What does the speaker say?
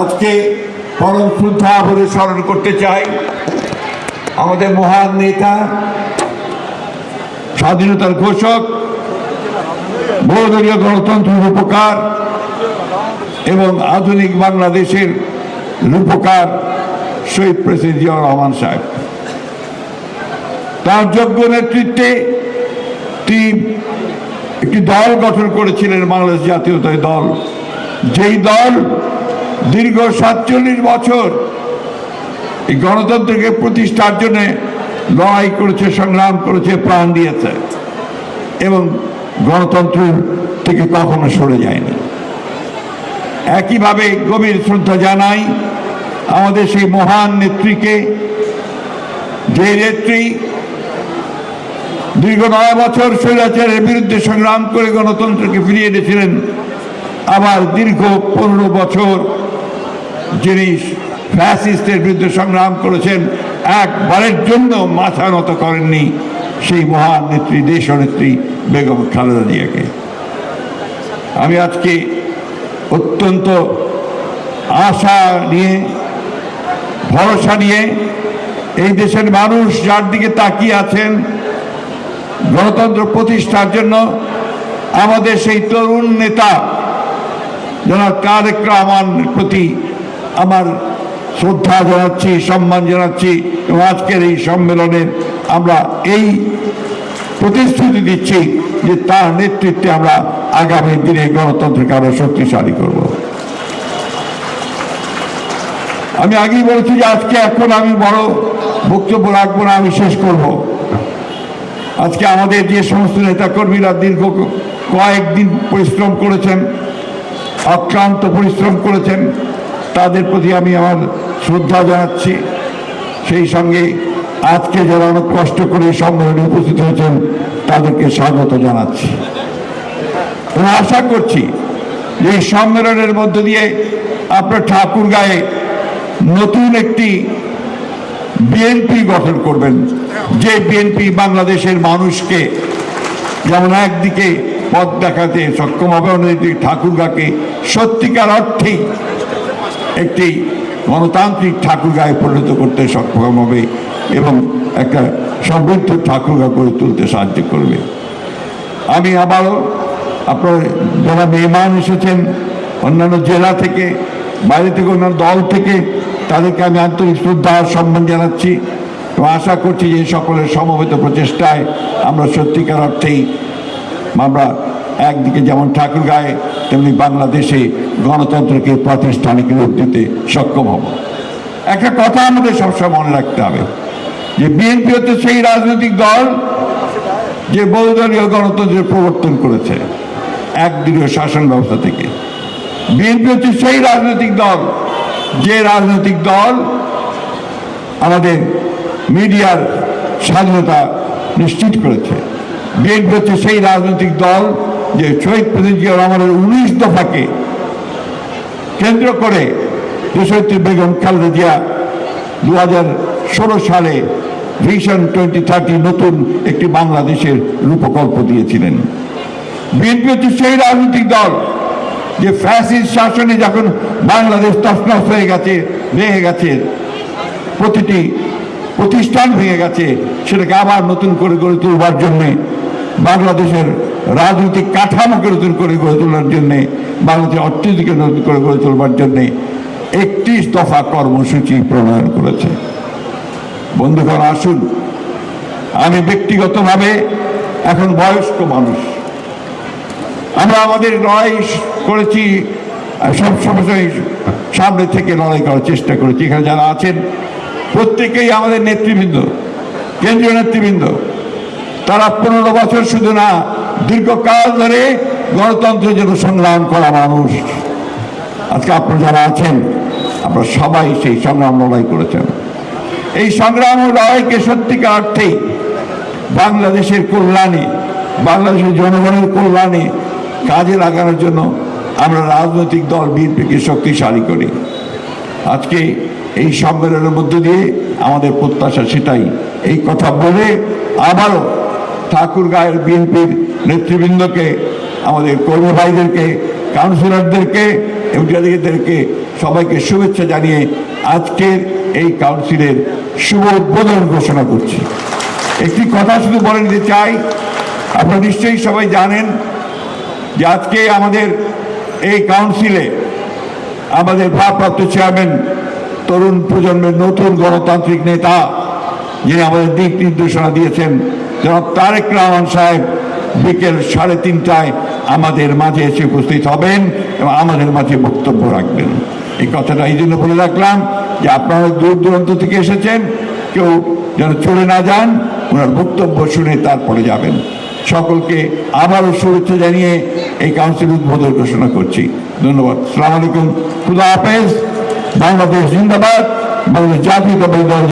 আজকে পরম শ্রদ্ধা ভরে স্মরণ করতে চাই আমাদের মহান নেতা, স্বাধীনতার ঘোষক, বহুদলীয় গণতন্ত্রের রূপকার এবং আধুনিক বাংলাদেশের রূপকার শহীদ প্রেসিডেন্ট জিয়াউর রহমান সাহেব। তার যোগ্য নেতৃত্বে তিনি একটি দল গঠন করেছিলেন, বাংলাদেশ জাতীয়তাবাদী দল, যেই দল দীর্ঘ ৪৭ বছর এই গণতন্ত্রকে প্রতিষ্ঠার জন্য লড়াই করেছে, সংগ্রাম করেছে, প্রাণ দিয়েছে এবং গণতন্ত্র থেকে কখনো সরে যায়নি। একইভাবে গভীর শ্রদ্ধা জানাই আমাদের সেই মহান নেত্রীকে, যে নেত্রী দীর্ঘ ৯ বছর স্বৈরাচারের বিরুদ্ধে সংগ্রাম করে গণতন্ত্রকে ফিরিয়ে এনেছিলেন, আবার দীর্ঘ ১৫ বছর যিনি ফ্যাসিস্টের বিরুদ্ধে সংগ্রাম করেছেন, একবারের জন্য মাথা নত করেননি সেই মহান নেত্রী, দেশনেত্রী বেগম খালেদা জিয়াকে। আমি আজকে অত্যন্ত আশা নিয়ে, ভরসা নিয়ে এই দেশের মানুষ যার দিকে তাকিয়ে আছেন গণতন্ত্র প্রতিষ্ঠার জন্য, আমাদের সেই তরুণ নেতা জনাব তারেক রহমানের প্রতি আমার শ্রদ্ধা জানাচ্ছি, সম্মান জানাচ্ছি এবং আজকের এই সম্মেলনে আমরা এই প্রতিশ্রুতি দিচ্ছি যে তার নেতৃত্বে আমরা আগামী দিনে গণতন্ত্রকে আরো শক্তিশালী করব। আমি আগেই বলেছি যে আজকে এখন আমি বড় বক্তব্য রাখবো না, আমি শেষ করব। আজকে আমাদের যে সমস্ত নেতাকর্মীরা দীর্ঘ কয়েকদিন পরিশ্রম করেছেন, অক্লান্ত পরিশ্রম করেছেন, তাদের প্রতি আমি আমার শ্রদ্ধা জানাচ্ছি। সেই সঙ্গে আজকে যারা অনেক কষ্ট করে সম্মেলনে উপস্থিত হয়েছেন তাদেরকে স্বাগত জানাচ্ছি এবং আশা করছি যে এই সম্মেলনের মধ্য দিয়ে আপনার ঠাকুরগাঁয়ে নতুন একটি বিএনপি গঠন করবেন, যে বিএনপি বাংলাদেশের মানুষকে যেমন একদিকে পথ দেখাতে সক্ষম হবে, অন্যদিকে ঠাকুরগাঁকে সত্যিকার অর্থেই একটি গণতান্ত্রিক ঠাকুরগাঁয়ে পরিণত করতে সক্ষম হবে এবং একটা সমৃদ্ধ ঠাকুরগাঁ করে তুলতে সাহায্য করবে। আমি আবারও আপনার যারা মেহমান এসেছেন অন্যান্য জেলা থেকে, বাইরে থেকে, অন্যান্য দল থেকে, তাদেরকে আমি আন্তরিক শ্রদ্ধা আর সম্মান জানাচ্ছি এবং আশা করছি যে সকলের সমবেত প্রচেষ্টায় আমরা সত্যিকার অর্থেই আমরা একদিকে যেমন ঠাকুরগাঁয়ে তেমনি বাংলাদেশে গণতন্ত্রকে প্রাতিষ্ঠানিক রূপ দিতে সক্ষম হব। একটা কথা আমাদের সবসময় মনে রাখতে হবে যে বিএনপি হচ্ছে সেই রাজনৈতিক দল যে বহুদলীয় গণতন্ত্রের প্রবর্তন করেছে একদলীয় শাসন ব্যবস্থা থেকে। বিএনপি হচ্ছে সেই রাজনৈতিক দল যে রাজনৈতিক দল আমাদের মিডিয়ার স্বাধীনতা নিশ্চিত করেছে। বিএনপি হচ্ছে সেই রাজনৈতিক দল যে শহীদ প্রেসিডেন্ট জিয়াউর রহমানের ১৯ দফাকে কেন্দ্র করে দেশনেত্রী বেগম খালেদা জিয়া ২০১৬ সালে ভিশন 2030 নতুন একটি বাংলাদেশের রূপকল্প দিয়েছিলেন। বিএনপি হচ্ছে সেই রাজনৈতিক দল যে ফ্যাসিস্ট শাসনে যখন বাংলাদেশ তছনছ হয়ে গেছে, ভেঙে গেছে, প্রতিটি প্রতিষ্ঠান ভেঙে গেছে, সেটাকে আবার নতুন করে গড়ে তুলবার জন্যে, বাংলাদেশের রাজনৈতিক কাঠামোকে নতুন করে গড়ে তোলার জন্যে, বাংলাদেশের অর্থনীতিকে নতুন করে গড়ে তোলবার জন্যে ৩১ দফা কর্মসূচি প্রণয়ন করেছে। বন্ধুগণ, আসুন, আমি ব্যক্তিগতভাবে এখন বয়স্ক মানুষ, আমরা আমাদের লড়াই করেছি, সব সময় সামনে থেকে লড়াই করার চেষ্টা করেছি। এখানে যারা আছেন প্রত্যেকেই আমাদের নেতৃবৃন্দ, কেন্দ্রীয় নেতৃবৃন্দ, তারা ১৫ বছর শুধু না, দীর্ঘকাল ধরে গণতন্ত্রের জন্য সংগ্রাম করা মানুষ। আজকে আপনারা যারা আছেন, আপনারা সবাই সেই সংগ্রাম লড়াই করেছেন। এই সংগ্রাম ও লড়াইকে সত্যিকার অর্থেই বাংলাদেশের কল্যাণে, বাংলাদেশের জনগণের কল্যাণে কাজে লাগানোর জন্য আমরা রাজনৈতিক দল বিএনপিকে শক্তিশালী করি। আজকে এই সম্মেলনের মধ্য দিয়ে আমাদের প্রত্যাশা সেটাই। এই কথা বলে আবারও ঠাকুরগাঁয়ের বিএনপির নেতৃবৃন্দকে, আমাদের কর্মী ভাইদেরকে, কাউন্সিলরদেরকে এবং যাদেরকে সবাইকে শুভেচ্ছা জানিয়ে আজকের এই কাউন্সিলের শুভ উদ্বোধন ঘোষণা করছি। একটি কথা শুধু বলে নিতে চাই, আপনারা নিশ্চয়ই সবাই জানেন যে আজকে আমাদের এই কাউন্সিলে আমাদের ভারপ্রাপ্ত চেয়ারম্যান তরুণ প্রজন্মের নতুন গণতান্ত্রিক নেতা যিনি আমাদের দিক নির্দেশনা দিয়েছেন জনাব তারেক রহমান সাহেব বিকেল 3:30টায় আমাদের মাঝে এসে উপস্থিত হবেন এবং আমাদের মাঝে বক্তব্য রাখবেন। এই কথাটা এই জন্য বলে রাখলাম যে আপনারা দূর দূরান্ত থেকে এসেছেন, কেউ যেন চলে না যান, ওনার বক্তব্য শুনে তারপরে যাবেন। সকলকে আবারও শুভেচ্ছা জানিয়ে এই কাউন্সিল উদ্বোধন ঘোষণা করছি। ধন্যবাদ। আসসালামু আলাইকুম। খুদা হাফেজ। বাংলাদেশ জিন্দাবাদ। বাংলাদেশ জাতীয়তাবাদী দল